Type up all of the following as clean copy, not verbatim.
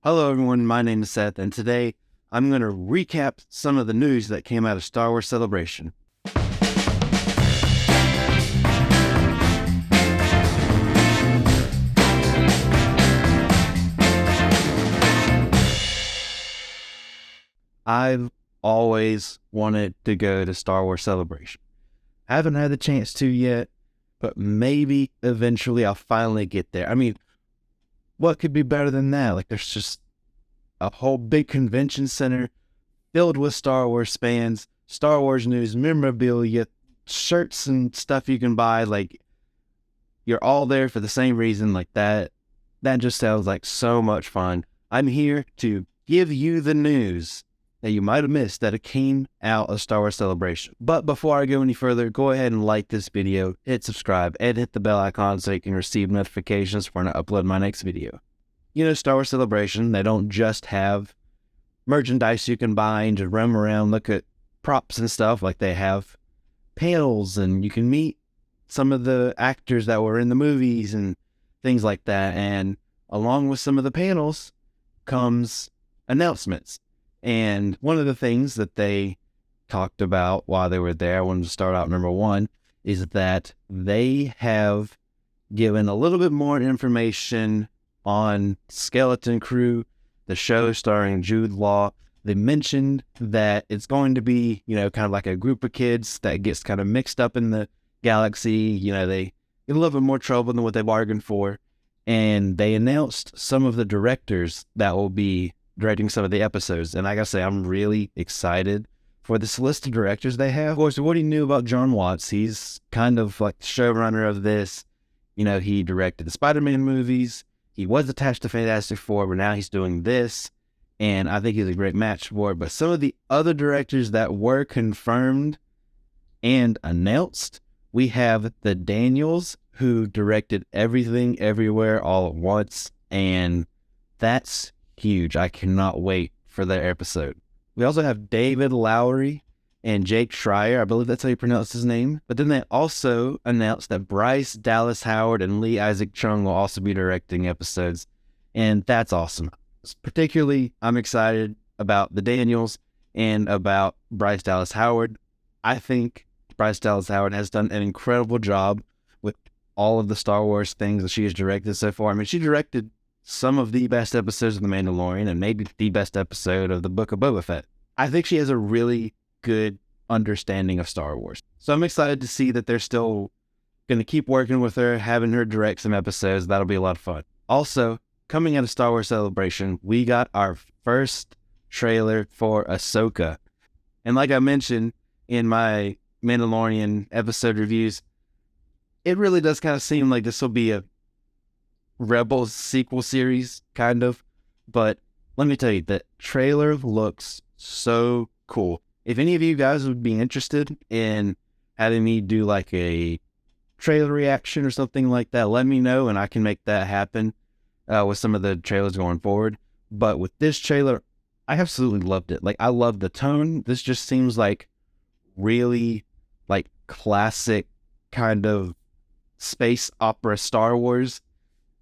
Hello, everyone. My name is Seth, and today I'm going to recap some of the news that came out of Star Wars Celebration. I've always wanted to go to Star Wars Celebration. I haven't had the chance to yet, but maybe eventually I'll finally get there. I mean, what could be better than that? Like, there's just a whole big convention center filled with Star Wars fans, Star Wars news, memorabilia, shirts and stuff you can buy. Like, you're all there for the same reason. Like, that just sounds like so much fun. I'm here to give you the news that you might have missed that it came out of Star Wars Celebration. But before I go any further, go ahead and like this video, hit subscribe, and hit the bell icon so you can receive notifications when I upload my next video. You know, Star Wars Celebration, they don't just have merchandise you can buy and just roam around, look at props and stuff. Like, they have panels and you can meet some of the actors that were in the movies and things like that. And along with some of the panels comes announcements. And one of the things that they talked about while they were there, I wanted to start out number one, is that they have given a little bit more information on Skeleton Crew, the show starring Jude Law. They mentioned that it's going to be, kind of like a group of kids that gets kind of mixed up in the galaxy. They get a little bit more trouble than what they bargained for. And they announced some of the directors that will be directing some of the episodes. And I gotta say, I'm really excited for this list of directors they have. Of course, what he knew about John Watts, he's kind of like the showrunner of this. He directed the Spider-Man movies. He was attached to Fantastic Four, but now he's doing this. And I think he's a great match for it. But some of the other directors that were confirmed and announced, we have the Daniels, who directed Everything Everywhere All at Once. And that's huge. I cannot wait for their episode. We also have David Lowery and Jake Schreier. I believe that's how you pronounce his name. But then they also announced that Bryce Dallas Howard and Lee Isaac Chung will also be directing episodes. And that's awesome. Particularly, I'm excited about the Daniels and about Bryce Dallas Howard. I think Bryce Dallas Howard has done an incredible job with all of the Star Wars things that she has directed so far. I mean, she directed some of the best episodes of The Mandalorian and maybe the best episode of the Book of Boba Fett. I think she has a really good understanding of Star Wars. So I'm excited to see that they're still going to keep working with her, having her direct some episodes. That'll be a lot of fun. Also, coming out of Star Wars Celebration, we got our first trailer for Ahsoka. And like I mentioned in my Mandalorian episode reviews, it really does kind of seem like this will be a Rebels sequel series, kind of. But let me tell you, the trailer looks so cool. If any of you guys would be interested in having me do like a trailer reaction or something like that, let me know and I can make that happen with some of the trailers going forward. But with this trailer, I absolutely loved it. Like, I love the tone. This just seems like really like classic kind of space opera Star Wars.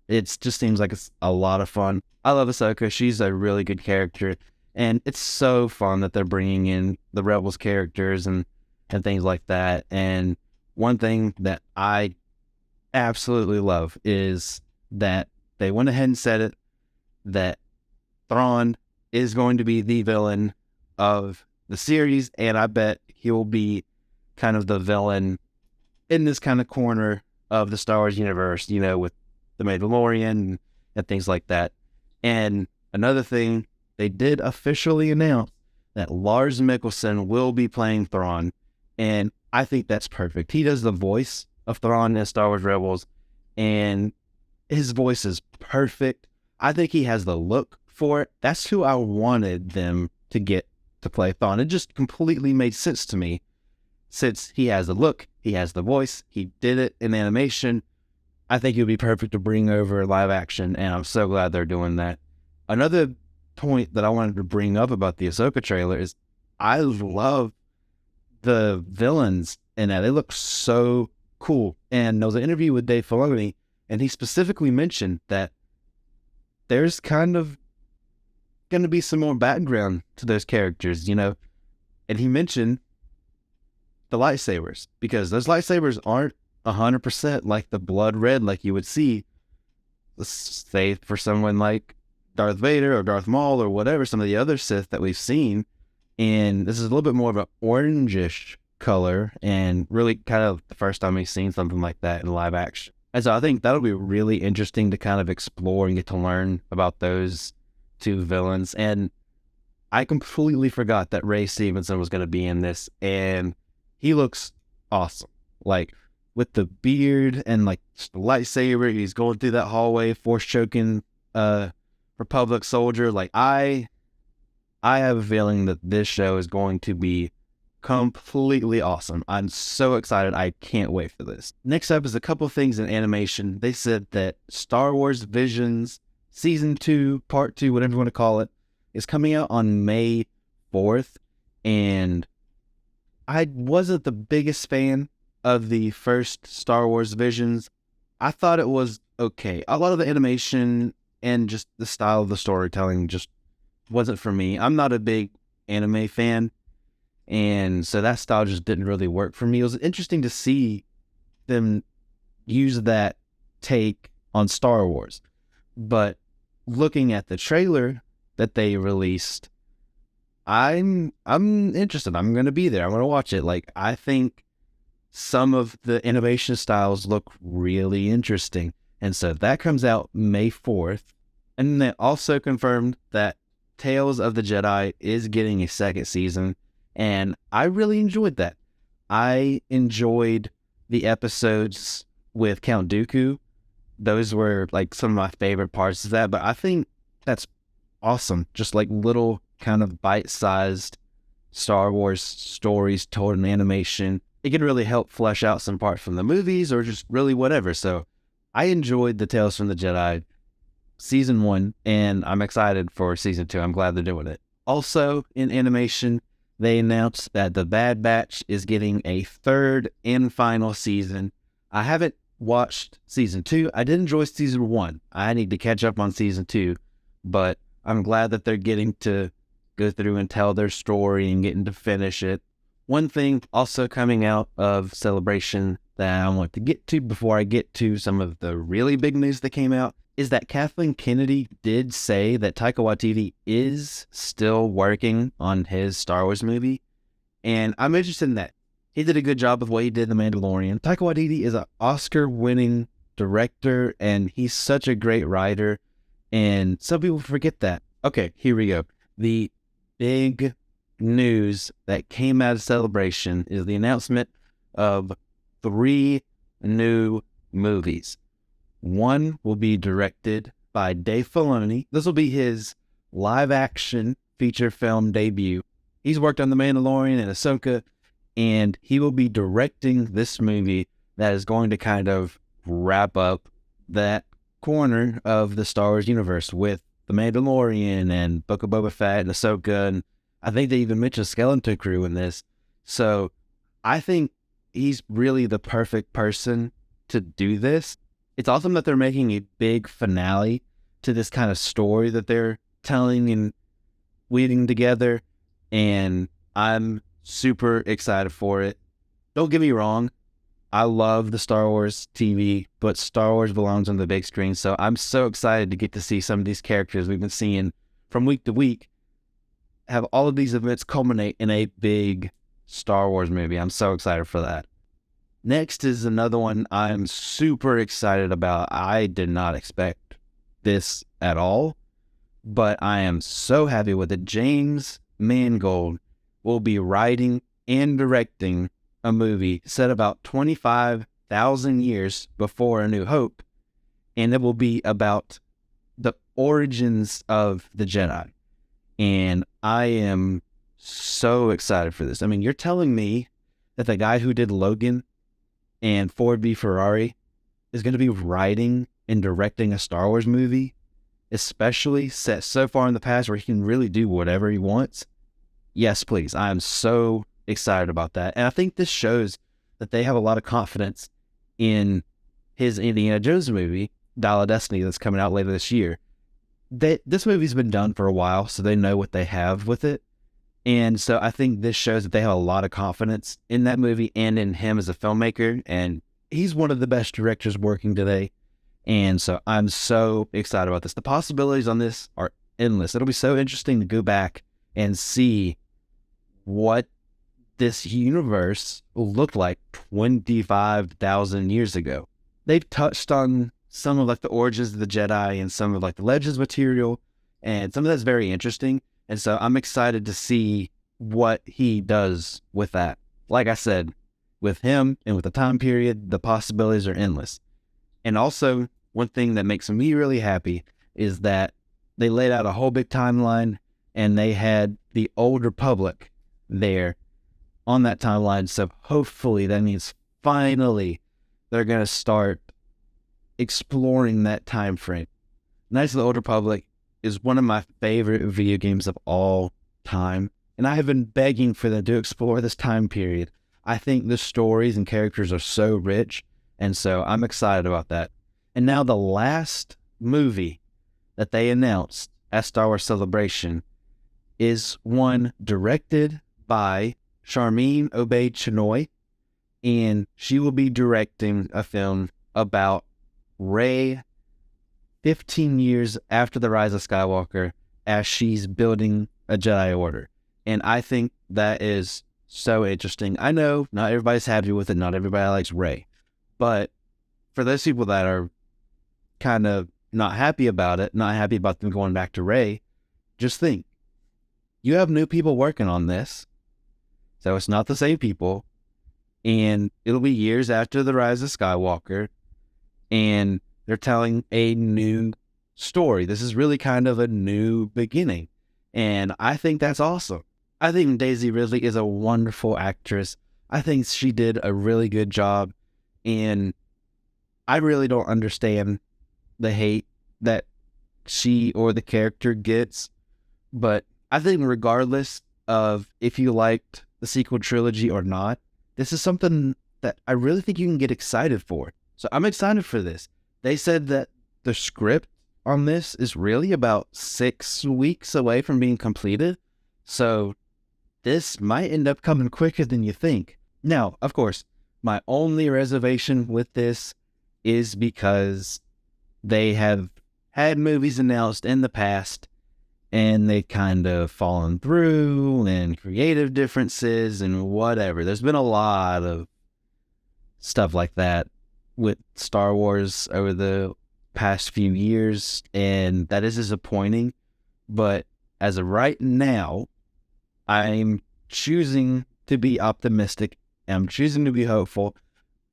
It just seems like it's a lot of fun. I love Ahsoka. She's a really good character. And it's so fun that they're bringing in the Rebels characters and things like that. And one thing that I absolutely love is that they went ahead and said it, that Thrawn is going to be the villain of the series. And I bet he'll be kind of the villain in this kind of corner of the Star Wars universe, with the Mandalorian and things like that. And another thing, they did officially announce that Lars Mikkelsen will be playing Thrawn, and I think that's perfect. He does the voice of Thrawn in Star Wars Rebels, and his voice is perfect. I think he has the look for it. That's who I wanted them to get to play Thrawn. It just completely made sense to me. Since he has the look, he has the voice, he did it in animation, I think it would be perfect to bring over live action, and I'm so glad they're doing that. Another point that I wanted to bring up about the Ahsoka trailer is I love the villains in that. They look so cool. And there was an interview with Dave Filoni, and he specifically mentioned that there's kind of going to be some more background to those characters, you know. And he mentioned the lightsabers, because those lightsabers aren't 100% like the blood red like you would see, let's say, for someone like Darth Vader or Darth Maul or whatever, some of the other Sith that we've seen. And this is a little bit more of an orangish color, and really kind of the first time we've seen something like that in live action. And so I think that'll be really interesting to kind of explore and get to learn about those two villains. And I completely forgot that Ray Stevenson was going to be in this, and he looks awesome. Like, with the beard and like the lightsaber, he's going through that hallway, force choking Republic soldier. Like, I have a feeling that this show is going to be completely awesome. I'm so excited. I can't wait for this. Next up is a couple things in animation. They said that Star Wars Visions Season 2, Part 2, whatever you want to call it, is coming out on May 4th. And I wasn't the biggest fan of the first Star Wars Visions. I thought it was okay. A lot of the animation and just the style of the storytelling just wasn't for me. I'm not a big anime fan, and so that style just didn't really work for me. It was interesting to see them use that take on Star Wars, but looking at the trailer that they released, I'm interested. I'm going to be there. I'm going to watch it. Like, I think some of the animation styles look really interesting, and so that comes out May 4th. And they also confirmed that Tales of the Jedi is getting a second season, and I really enjoyed that. I enjoyed the episodes with Count Dooku. Those were like some of my favorite parts of that, but I think that's awesome. Just like little kind of bite-sized Star Wars stories told in animation. It can really help flesh out some parts from the movies or just really whatever. So I enjoyed the Tales from the Jedi Season 1, and I'm excited for Season 2. I'm glad they're doing it. Also, in animation, they announced that The Bad Batch is getting a third and final season. I haven't watched Season 2. I did enjoy Season 1. I need to catch up on Season 2, but I'm glad that they're getting to go through and tell their story and getting to finish it. One thing also coming out of Celebration that I want to get to before I get to some of the really big news that came out is that Kathleen Kennedy did say that Taika Waititi is still working on his Star Wars movie, and I'm interested in that. He did a good job of what he did in The Mandalorian. Taika Waititi is an Oscar-winning director, and he's such a great writer, and some people forget that. Okay, here we go. The big news that came out of Celebration is the announcement of 3 new movies. One will be directed by Dave Filoni. This will be his live-action feature film debut. He's worked on The Mandalorian and Ahsoka, and he will be directing this movie that is going to kind of wrap up that corner of the Star Wars universe with The Mandalorian and Book of Boba Fett and Ahsoka, and I think they even mentioned Skeleton Crew in this. So I think he's really the perfect person to do this. It's awesome that they're making a big finale to this kind of story that they're telling and weaving together, and I'm super excited for it. Don't get me wrong, I love the Star Wars TV, but Star Wars belongs on the big screen, so I'm so excited to get to see some of these characters we've been seeing from week to week have all of these events culminate in a big Star Wars movie. I'm so excited for that. Next is another one I'm super excited about. I did not expect this at all, but I am so happy with it. James Mangold will be writing and directing a movie set about 25,000 years before A New Hope, and it will be about the origins of the Jedi. And I am so excited for this. I mean, you're telling me that the guy who did Logan and Ford v Ferrari is going to be writing and directing a Star Wars movie, especially set so far in the past where he can really do whatever he wants? Yes, please. I am so excited about that. And I think this shows that they have a lot of confidence in his Indiana Jones movie, Dial of Destiny, that's coming out later this year. this movie's been done for a while, so they know what they have with it. And so I think this shows that they have a lot of confidence in that movie and in him as a filmmaker. And he's one of the best directors working today. And so I'm so excited about this. The possibilities on this are endless. It'll be so interesting to go back and see what this universe looked like 25,000 years ago. They've touched on some of like the origins of the Jedi and some of like the Legends material, and some of that's very interesting. And so I'm excited to see what he does with that. Like I said, with him and with the time period, the possibilities are endless. And also, one thing that makes me really happy is that they laid out a whole big timeline, and they had the Old Republic there on that timeline. So hopefully that means finally they're going to start exploring that time frame. Knights of the Old Republic is one of my favorite video games of all time, and I have been begging for them to explore this time period. I think the stories and characters are so rich, and so I'm excited about that. And now the last movie that they announced at Star Wars Celebration is one directed by Charmin Obaid-Chinoy, and she will be directing a film about Rey 15 years after the Rise of Skywalker as she's building a Jedi Order. And I think that is so interesting. I know not everybody's happy with it. Not everybody likes Rey. But for those people that are kind of not happy about it, not happy about them going back to Rey, just think. You have new people working on this. So it's not the same people. And it'll be years after the Rise of Skywalker. And they're telling a new story. This is really kind of a new beginning. And I think that's awesome. I think Daisy Ridley is a wonderful actress. I think she did a really good job. And I really don't understand the hate that she or the character gets. But I think regardless of if you liked the sequel trilogy or not, this is something that I really think you can get excited for. So I'm excited for this. They said that the script on this is really about 6 weeks away from being completed. So this might end up coming quicker than you think. Now, of course, my only reservation with this is because they have had movies announced in the past and they kind of fallen through, and creative differences and whatever. There's been a lot of stuff like that with Star Wars over the past few years, and that is disappointing. But as of right now, I'm choosing to be optimistic. I'm choosing to be hopeful.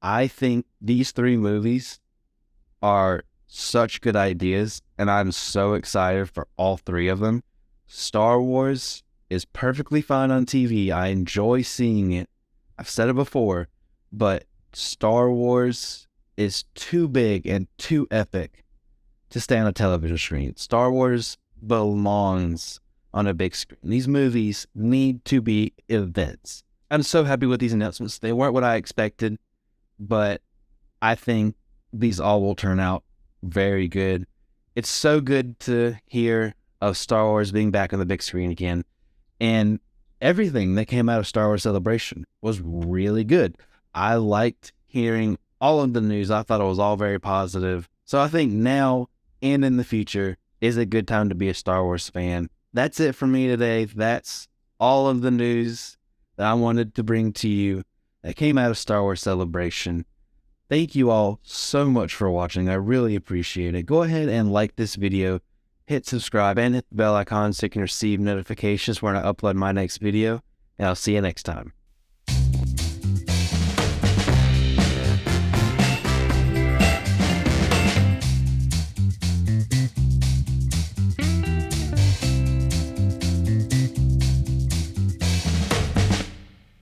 I think these 3 movies are such good ideas, and I'm so excited for all 3 of them. Star Wars is perfectly fine on TV. I enjoy seeing it. I've said it before, but Star Wars is too big and too epic to stay on a television screen. Star Wars belongs on a big screen. These movies need to be events. I'm so happy with these announcements. They weren't what I expected, but I think these all will turn out very good. It's so good to hear of Star Wars being back on the big screen again. And everything that came out of Star Wars Celebration was really good. I liked hearing all of the news. I thought it was all very positive. So I think now and in the future is a good time to be a Star Wars fan. That's it for me today. That's all of the news that I wanted to bring to you that came out of Star Wars Celebration. Thank you all so much for watching. I really appreciate it. Go ahead and like this video, hit subscribe, and hit the bell icon so you can receive notifications when I upload my next video. And I'll see you next time.